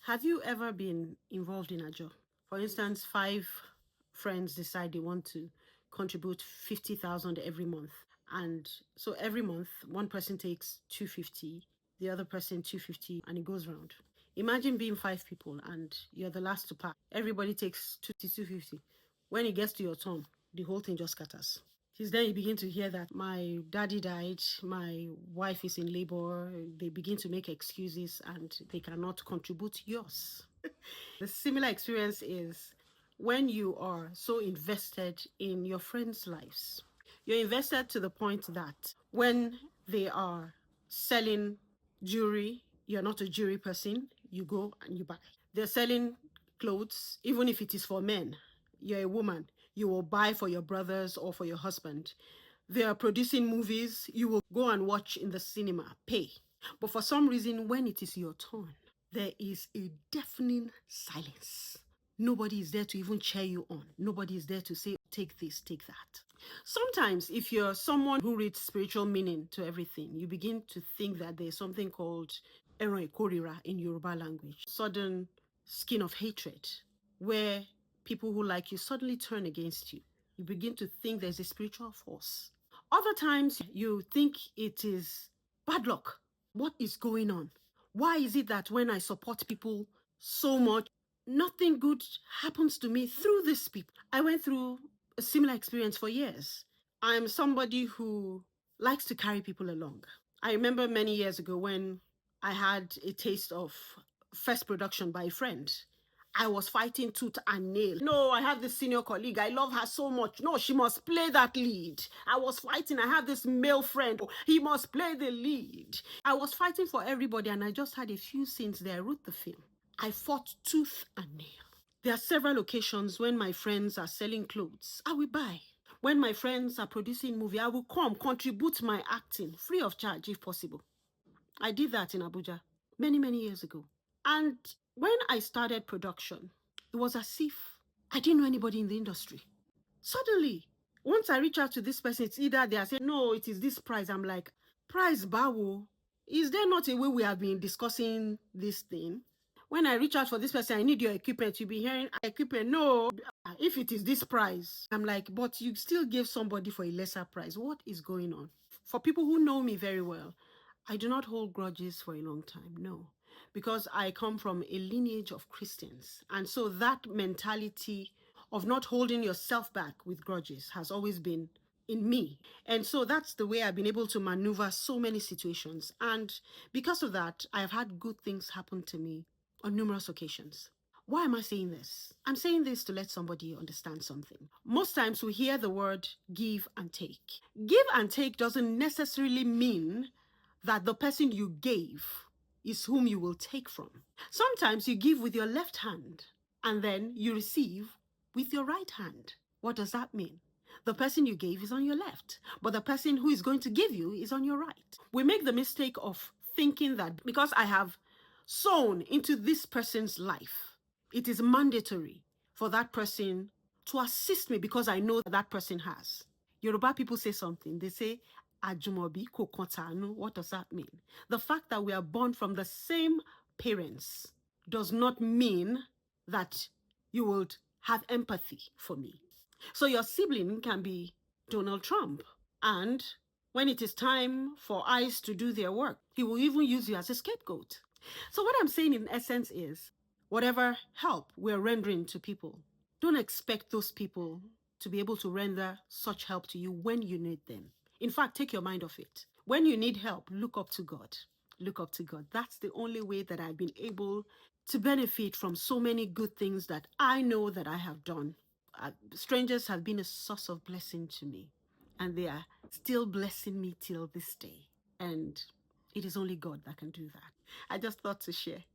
Have you ever been involved in a job? For instance, five friends decide they want to contribute 50,000 every month. And so every month, one person takes 250, the other person 250, and it goes round. Imagine being five people and you're the last to pack. Everybody takes 250. When it gets to your turn, the whole thing just scatters. Since then, you begin to hear that my daddy died, my wife is in labor. They begin to make excuses and they cannot contribute yours. The similar experience is when you are so invested in your friends' lives. You're invested to the point that when they are selling jewelry, you're not a jewelry person, you go and you buy. They're selling clothes, even if it is for men. You're a woman, you will buy for your brothers or for your husband. They are producing movies, you will go and watch in the cinema, pay. But for some reason, when it is your turn, there is a deafening silence. Nobody is there to even cheer you on. Nobody is there to say, take this, take that. Sometimes, if you're someone who reads spiritual meaning to everything, you begin to think that there's something called Eron Korira in Yoruba language, sudden skin of hatred, where people who like you suddenly turn against you. You begin to think there's a spiritual force. Other times, you think it is bad luck. What is going on? Why is it that when I support people so much, nothing good happens to me through these people? I went through a similar experience for years. I'm somebody who likes to carry people along. I remember many years ago when I had a taste of first production by a friend. I was fighting tooth and nail. No, I have this senior colleague. I love her so much. No, she must play that lead. I was fighting. I have this male friend. He must play the lead. I was fighting for everybody, and I just had a few scenes there. I wrote the film. I fought tooth and nail. There are several occasions when my friends are selling clothes. I will buy. When my friends are producing movie, I will come, contribute my acting, free of charge if possible. I did that in Abuja many, many years ago. And when I started production, it was as if I didn't know anybody in the industry. Suddenly, once I reach out to this person, it's either they are saying, no, it is this price. I'm like, price, Bawo? Is there not a way we have been discussing this thing? When I reach out for this person, I need your equipment. You'll be hearing equipment. No, if it is this price, I'm like, but you still gave somebody for a lesser price. What is going on? For people who know me very well, I do not hold grudges for a long time. No, because I come from a lineage of Christians. And so that mentality of not holding yourself back with grudges has always been in me. And so that's the way I've been able to maneuver so many situations. And because of that, I've had good things happen to me on numerous occasions. Why am I saying this? I'm saying this to let somebody understand something. Most times we hear the word give and take. Give and take doesn't necessarily mean that the person you gave is whom you will take from. Sometimes you give with your left hand and then you receive with your right hand. What does that mean? The person you gave is on your left, but the person who is going to give you is on your right. We make the mistake of thinking that because I have sown into this person's life, it is mandatory for that person to assist me because I know that person has. Yoruba people say something. They say, Ajumobi ko kontanu. What does that mean? The fact that we are born from the same parents does not mean that you would have empathy for me. So your sibling can be Donald Trump. And when it is time for ICE to do their work, he will even use you as a scapegoat. So what I'm saying in essence is, whatever help we're rendering to people, don't expect those people to be able to render such help to you when you need them. In fact, take your mind off it. When you need help, look up to God. Look up to God. That's the only way that I've been able to benefit from so many good things that I know that I have done. Strangers have been a source of blessing to me, and they are still blessing me till this day. And it is only God that can do that. I just thought to share.